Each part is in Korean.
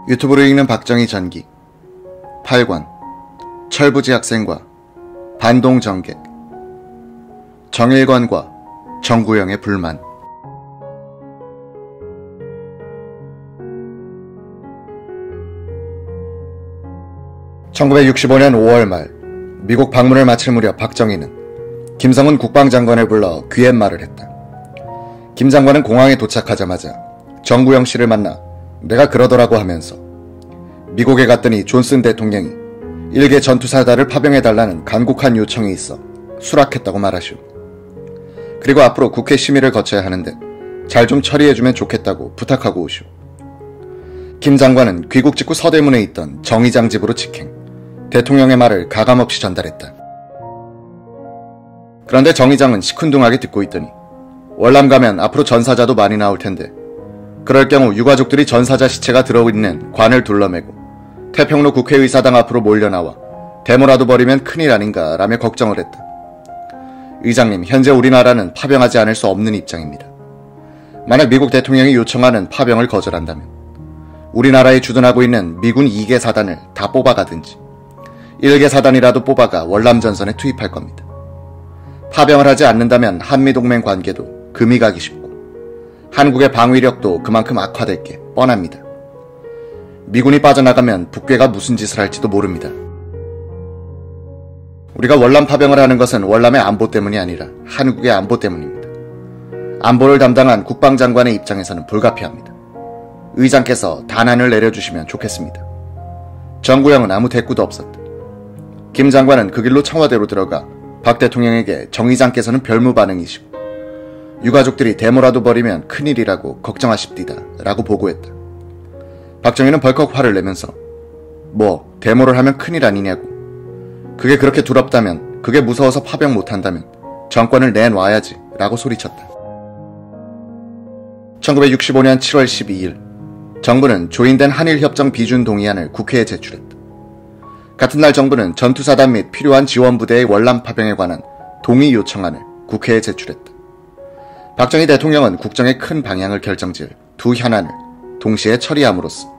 유튜브로 읽는 박정희 전기 8권 철부지 학생과 반동 정객 정일관과 정구영의 불만. (1965년 5월) 말 미국 방문을 마칠 무렵 박정희는 김성은 국방장관을 불러 귀옛말을 했다. 김 장관은 공항에 도착하자마자 정구영 씨를 만나 내가 그러더라고 하면서 미국에 갔더니 존슨 대통령이 일개 전투사다를 파병해달라는 간곡한 요청이 있어 수락했다고 말하시오. 그리고 앞으로 국회 심의를 거쳐야 하는데 잘 좀 처리해주면 좋겠다고 부탁하고 오시오. 김 장관은 귀국 직후 서대문에 있던 정의장 집으로 직행, 대통령의 말을 가감없이 전달했다. 그런데 정의장은 시큰둥하게 듣고 있더니 월남 가면 앞으로 전사자도 많이 나올 텐데 그럴 경우 유가족들이 전사자 시체가 들어있는 관을 둘러매고 태평로 국회의사당 앞으로 몰려나와 데모라도 벌이면 큰일 아닌가 라며 걱정을 했다. 의장님, 현재 우리나라는 파병하지 않을 수 없는 입장입니다. 만약 미국 대통령이 요청하는 파병을 거절한다면 우리나라에 주둔하고 있는 미군 2개 사단을 다 뽑아가든지 1개 사단이라도 뽑아가 월남전선에 투입할 겁니다. 파병을 하지 않는다면 한미동맹 관계도 금이 가기 쉽고 한국의 방위력도 그만큼 악화될 게 뻔합니다. 미군이 빠져나가면 북괴가 무슨 짓을 할지도 모릅니다. 우리가 월남 파병을 하는 것은 월남의 안보 때문이 아니라 한국의 안보 때문입니다. 안보를 담당한 국방장관의 입장에서는 불가피합니다. 의장께서 단안을 내려주시면 좋겠습니다. 정구영은 아무 대꾸도 없었다. 김 장관은 그 길로 청와대로 들어가 박 대통령에게 정 의장께서는 별무 반응이시고 유가족들이 데모라도 벌이면 큰일이라고 걱정하십디다 라고 보고했다. 박정희는 벌컥 화를 내면서 뭐 데모를 하면 큰일 아니냐고, 그게 그렇게 두렵다면, 그게 무서워서 파병 못한다면 정권을 내놔야지 라고 소리쳤다. 1965년 7월 12일 정부는 조인된 한일협정 비준 동의안을 국회에 제출했다. 같은 날 정부는 전투사단 및 필요한 지원부대의 월남 파병에 관한 동의 요청안을 국회에 제출했다. 박정희 대통령은 국정의 큰 방향을 결정지을 두 현안을 동시에 처리함으로써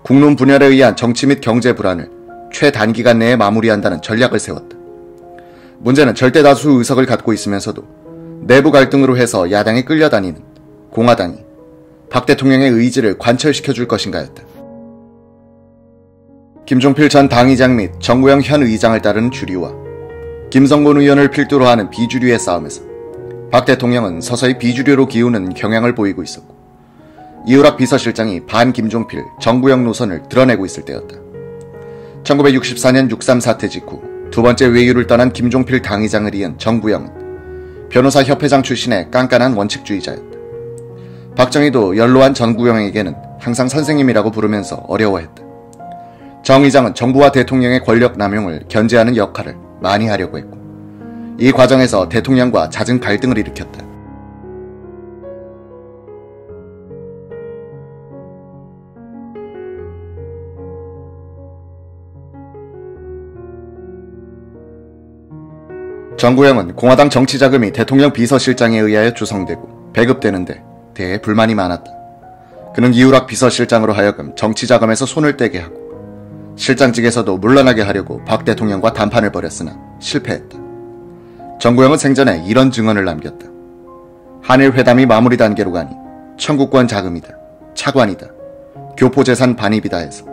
국론 분열에 의한 정치 및 경제 불안을 최단기간 내에 마무리한다는 전략을 세웠다. 문제는 절대다수 의석을 갖고 있으면서도 내부 갈등으로 해서 야당에 끌려다니는 공화당이 박 대통령의 의지를 관철시켜줄 것인가였다. 김종필 전 당의장 및 정구영 현 의장을 따르는 주류와 김성곤 의원을 필두로 하는 비주류의 싸움에서 박 대통령은 서서히 비주류로 기우는 경향을 보이고 있었고 이우락 비서실장이 반 김종필, 정구영 노선을 드러내고 있을 때였다. 1964년 6.3 사태 직후 두 번째 외유를 떠난 김종필 당의장을 이은 정구영은 변호사협회장 출신의 깐깐한 원칙주의자였다. 박정희도 연로한 정구영에게는 항상 선생님이라고 부르면서 어려워했다. 정 의장은 정부와 대통령의 권력 남용을 견제하는 역할을 많이 하려고 했고 이 과정에서 대통령과 잦은 갈등을 일으켰다. 정구영은 공화당 정치자금이 대통령 비서실장에 의하여 조성되고 배급되는데 대해 불만이 많았다. 그는 이우락 비서실장으로 하여금 정치자금에서 손을 떼게 하고 실장직에서도 물러나게 하려고 박 대통령과 담판을 벌였으나 실패했다. 정구영은 생전에 이런 증언을 남겼다. 한일 회담이 마무리 단계로 가니 청구권 자금이다, 차관이다, 교포재산 반입이다 해서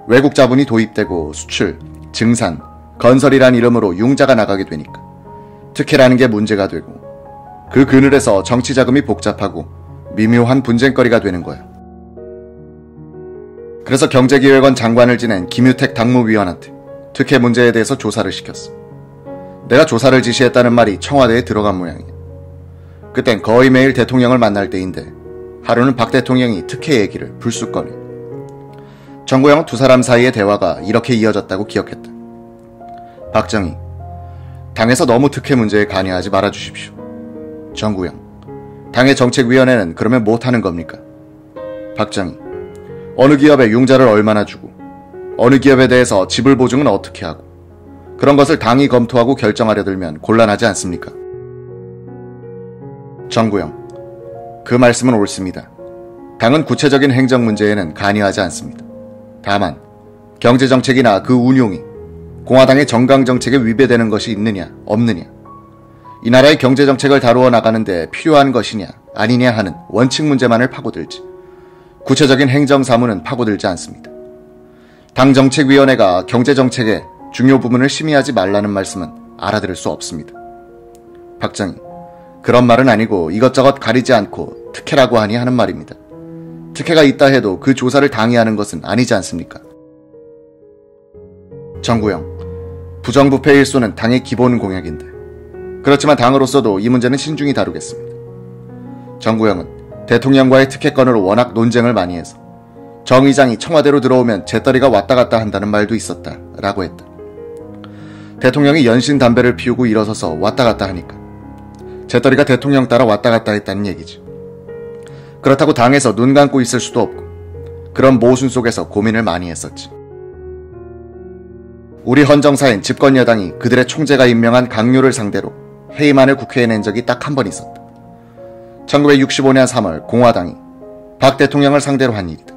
외국 자본이 도입되고 수출, 증산, 건설이란 이름으로 융자가 나가게 되니까 특혜라는 게 문제가 되고 그 그늘에서 정치자금이 복잡하고 미묘한 분쟁거리가 되는 거야. 그래서 경제기획원 장관을 지낸 김유택 당무위원한테 특혜 문제에 대해서 조사를 시켰어. 내가 조사를 지시했다는 말이 청와대에 들어간 모양이야. 그땐 거의 매일 대통령을 만날 때인데 하루는 박 대통령이 특혜 얘기를 불쑥 꺼내. 정구영은 두 사람 사이의 대화가 이렇게 이어졌다고 기억했다. 박정희, 당에서 너무 특혜 문제에 관여하지 말아주십시오. 정구영, 당의 정책위원회는 그러면 못하는 겁니까? 박정희, 어느 기업에 융자를 얼마나 주고 어느 기업에 대해서 지불 보증은 어떻게 하고 그런 것을 당이 검토하고 결정하려 들면 곤란하지 않습니까? 정구영, 그 말씀은 옳습니다. 당은 구체적인 행정 문제에는 관여하지 않습니다. 다만 경제정책이나 그 운용이 공화당의 정강정책에 위배되는 것이 있느냐 없느냐, 이 나라의 경제정책을 다루어 나가는데 필요한 것이냐 아니냐 하는 원칙 문제만을 파고들지 구체적인 행정사무는 파고들지 않습니다. 당정책위원회가 경제정책의 중요 부분을 심의하지 말라는 말씀은 알아들을 수 없습니다. 박정희, 그런 말은 아니고 이것저것 가리지 않고 특혜라고 하니 하는 말입니다. 특혜가 있다 해도 그 조사를 당해하는 것은 아니지 않습니까? 정구영, 부정부패 일소는 당의 기본 공약인데 그렇지만 당으로서도 이 문제는 신중히 다루겠습니다. 정구영은 대통령과의 특혜권으로 워낙 논쟁을 많이 해서 정 의장이 청와대로 들어오면 재떨이가 왔다 갔다 한다는 말도 있었다 라고 했다. 대통령이 연신 담배를 피우고 일어서서 왔다 갔다 하니까 재떨이가 대통령 따라 왔다 갔다 했다는 얘기지. 그렇다고 당에서 눈 감고 있을 수도 없고 그런 모순 속에서 고민을 많이 했었지. 우리 헌정사엔 집권 여당이 그들의 총재가 임명한 강요를 상대로 해임안을 국회에 낸 적이 딱 한 번 있었다. 1965년 3월 공화당이 박 대통령을 상대로 한 일이다.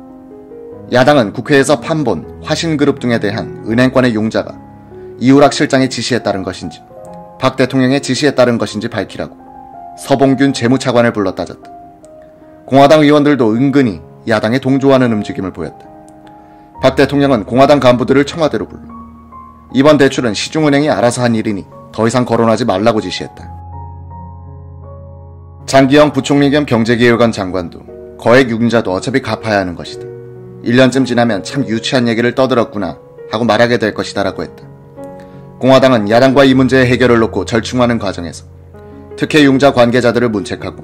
야당은 국회에서 판본, 화신그룹 등에 대한 은행권의 용자가 이우락 실장의 지시에 따른 것인지 박 대통령의 지시에 따른 것인지 밝히라고 서봉균 재무차관을 불러 따졌다. 공화당 의원들도 은근히 야당에 동조하는 움직임을 보였다. 박 대통령은 공화당 간부들을 청와대로 불러 이번 대출은 시중은행이 알아서 한 일이니 더 이상 거론하지 말라고 지시했다. 장기영 부총리 겸 경제기획원 장관도 거액 융자도 어차피 갚아야 하는 것이다. 1년쯤 지나면 참 유치한 얘기를 떠들었구나 하고 말하게 될 것이다 라고 했다. 공화당은 야당과 이 문제의 해결을 놓고 절충하는 과정에서 특혜 융자 관계자들을 문책하고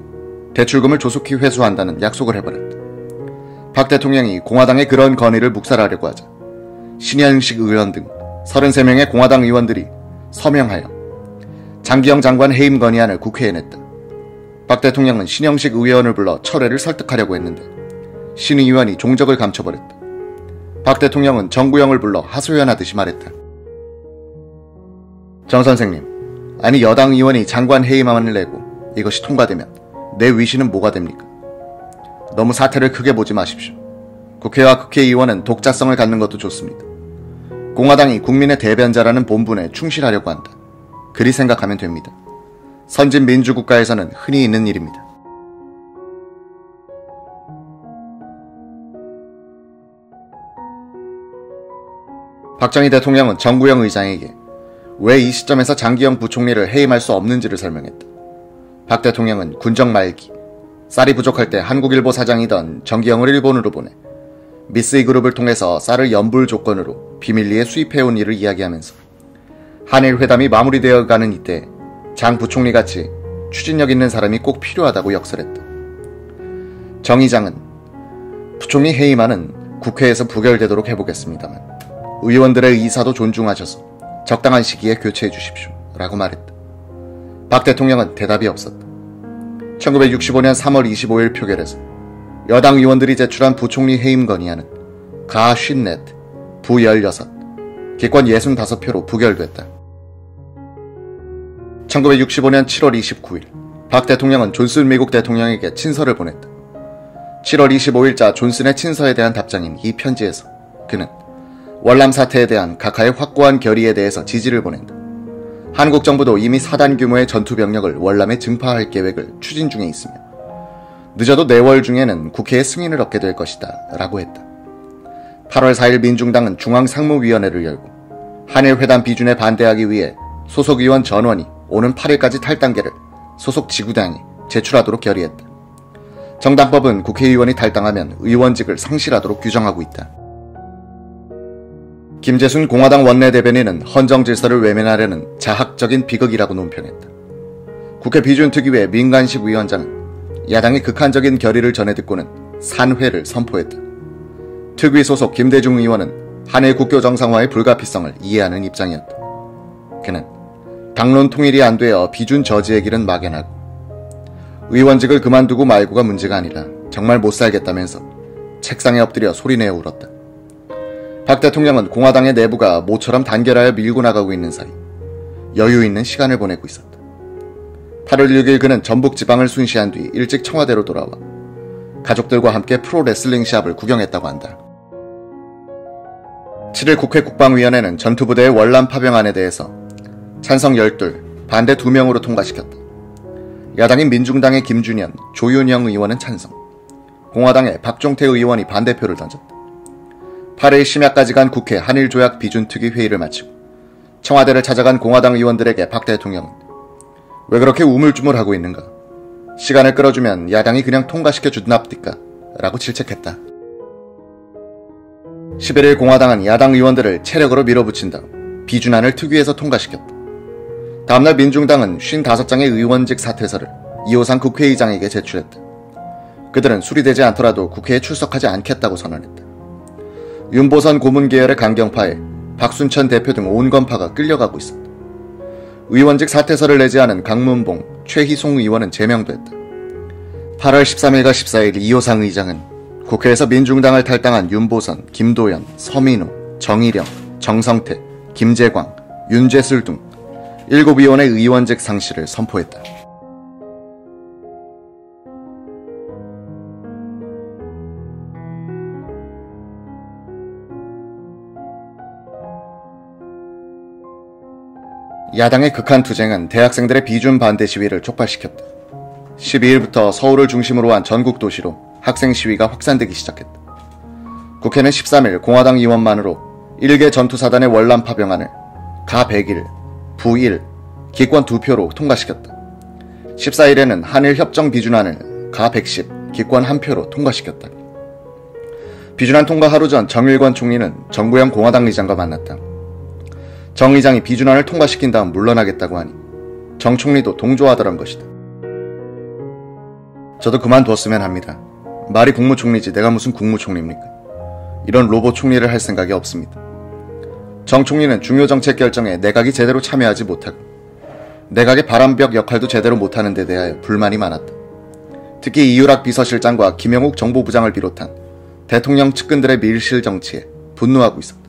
대출금을 조속히 회수한다는 약속을 해버렸다. 박 대통령이 공화당의 그런 건의를 묵살하려고 하자 신현식 의원 등 33명의 공화당 의원들이 서명하여 장기영 장관 해임 건의안을 국회에 냈다. 박 대통령은 신영식 의원을 불러 철회를 설득하려고 했는데 신 의원이 종적을 감춰버렸다. 박 대통령은 정구영을 불러 하소연하듯이 말했다. 정 선생님, 아니 여당 의원이 장관 해임안을 내고 이것이 통과되면 내 위신은 뭐가 됩니까? 너무 사태를 크게 보지 마십시오. 국회와 국회의원은 독자성을 갖는 것도 좋습니다. 공화당이 국민의 대변자라는 본분에 충실하려고 한다. 그리 생각하면 됩니다. 선진 민주국가에서는 흔히 있는 일입니다. 박정희 대통령은 정구영 의장에게 왜 이 시점에서 장기영 부총리를 해임할 수 없는지를 설명했다. 박 대통령은 군정 말기, 쌀이 부족할 때 한국일보 사장이던 정기영을 일본으로 보내 미쓰이 그룹을 통해서 쌀을 연불 조건으로 비밀리에 수입해온 일을 이야기하면서 한일 회담이 마무리되어 가는 이때 장 부총리같이 추진력 있는 사람이 꼭 필요하다고 역설했다. 정 의장은 부총리 해임안은 국회에서 부결되도록 해보겠습니다만 의원들의 의사도 존중하셔서 적당한 시기에 교체해 주십시오 라고 말했다. 박 대통령은 대답이 없었다. 1965년 3월 25일 표결에서 여당 의원들이 제출한 부총리 해임 건의안은 가 54, 부 16, 기권 65표로 부결됐다. 1965년 7월 29일 박 대통령은 존슨 미국 대통령에게 친서를 보냈다. 7월 25일자 존슨의 친서에 대한 답장인 이 편지에서 그는 월남 사태에 대한 각하의 확고한 결의에 대해서 지지를 보낸다. 한국 정부도 이미 4단 규모의 전투병력을 월남에 증파할 계획을 추진 중에 있으며 늦어도 내월 중에는 국회의 승인을 얻게 될 것이다 라고 했다. 8월 4일 민중당은 중앙상무위원회를 열고 한일회담 비준에 반대하기 위해 소속 의원 전원이 오는 8일까지 탈당계를 소속 지구당에 제출하도록 결의했다. 정당법은 국회의원이 탈당하면 의원직을 상실하도록 규정하고 있다. 김재순 공화당 원내대변인은 헌정질서를 외면하려는 자학적인 비극이라고 논평했다. 국회 비준특위회 민간식 위원장은 야당의 극한적인 결의를 전해 듣고는 산회를 선포했다. 특위 소속 김대중 의원은 한일 국교 정상화의 불가피성을 이해하는 입장이었다. 그는 당론 통일이 안 되어 비준 저지의 길은 막연하고 의원직을 그만두고 말고가 문제가 아니라 정말 못 살겠다면서 책상에 엎드려 소리내어 울었다. 박 대통령은 공화당의 내부가 모처럼 단결하여 밀고 나가고 있는 사이 여유 있는 시간을 보내고 있었다. 8월 6일 그는 전북 지방을 순시한 뒤 일찍 청와대로 돌아와 가족들과 함께 프로레슬링 시합을 구경했다고 한다. 7일 국회 국방위원회는 전투부대의 월남 파병안에 대해서 찬성 12, 반대 2명으로 통과시켰다. 야당인 민중당의 김준현, 조윤영 의원은 찬성, 공화당의 박종태 의원이 반대표를 던졌다. 8일 심야까지 간 국회 한일조약 비준특위 회의를 마치고 청와대를 찾아간 공화당 의원들에게 박 대통령은 왜 그렇게 우물쭈물하고 있는가? 시간을 끌어주면 야당이 그냥 통과시켜 주납니까? 라고 질책했다. 11일 공화당은 야당 의원들을 체력으로 밀어붙인 다음 비준안을 특위에서 통과시켰다. 다음날 민중당은 55장의 의원직 사퇴서를 이호상 국회의장에게 제출했다. 그들은 수리되지 않더라도 국회에 출석하지 않겠다고 선언했다. 윤보선 고문 계열의 강경파에 박순천 대표 등 온건파가 끌려가고 있었다. 의원직 사퇴서를 내지 않은 강문봉, 최희송 의원은 제명됐다. 8월 13일과 14일 이호상 의장은 국회에서 민중당을 탈당한 윤보선, 김도연, 서민우, 정일영, 정성태, 김재광, 윤재술 등 7의원의 의원직 상실을 선포했다. 야당의 극한 투쟁은 대학생들의 비준 반대 시위를 촉발시켰다. 12일부터 서울을 중심으로 한 전국 도시로 학생 시위가 확산되기 시작했다. 국회는 13일 공화당 의원만으로 1개 전투사단의 월남 파병안을 가 100일, 부 1, 기권 2표로 통과시켰다. 14일에는 한일 협정 비준안을 가 110, 기권 1표로 통과시켰다. 비준안 통과 하루 전 정일권 총리는 정구영 공화당 의장과 만났다. 정 의장이 비준안을 통과시킨 다음 물러나겠다고 하니 정 총리도 동조하더란 것이다. 저도 그만뒀으면 합니다. 말이 국무총리지 내가 무슨 국무총리입니까? 이런 로봇 총리를 할 생각이 없습니다. 정 총리는 중요 정책 결정에 내각이 제대로 참여하지 못하고 내각의 바람벽 역할도 제대로 못하는 데 대하여 불만이 많았다. 특히 이유락 비서실장과 김영욱 정보부장을 비롯한 대통령 측근들의 밀실 정치에 분노하고 있었다.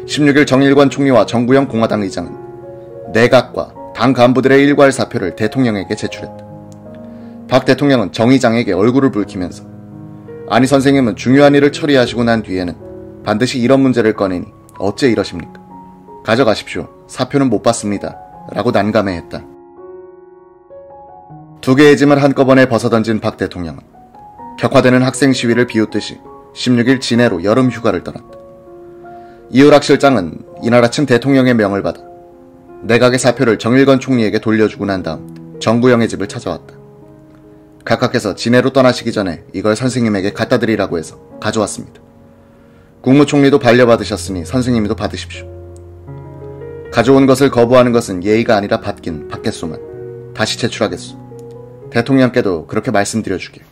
16일 정일권 총리와 정구영 공화당 의장은 내각과 당 간부들의 일괄 사표를 대통령에게 제출했다. 박 대통령은 정 의장에게 얼굴을 붉히면서 아니 선생님은 중요한 일을 처리하시고 난 뒤에는 반드시 이런 문제를 꺼내니 어째 이러십니까? 가져가십시오. 사표는 못 받습니다. 라고 난감해했다. 2개의 짐을 한꺼번에 벗어던진 박 대통령은 격화되는 학생 시위를 비웃듯이 16일 진해로 여름 휴가를 떠났다. 이유락 실장은 이날 아침 대통령의 명을 받아 내각의 사표를 정일권 총리에게 돌려주고 난 다음 정구영의 집을 찾아왔다. 각하께서 진해로 떠나시기 전에 이걸 선생님에게 갖다 드리라고 해서 가져왔습니다. 국무총리도 반려받으셨으니 선생님도 받으십시오. 가져온 것을 거부하는 것은 예의가 아니라 받긴 받겠소만 다시 제출하겠소. 대통령께도 그렇게 말씀드려주길.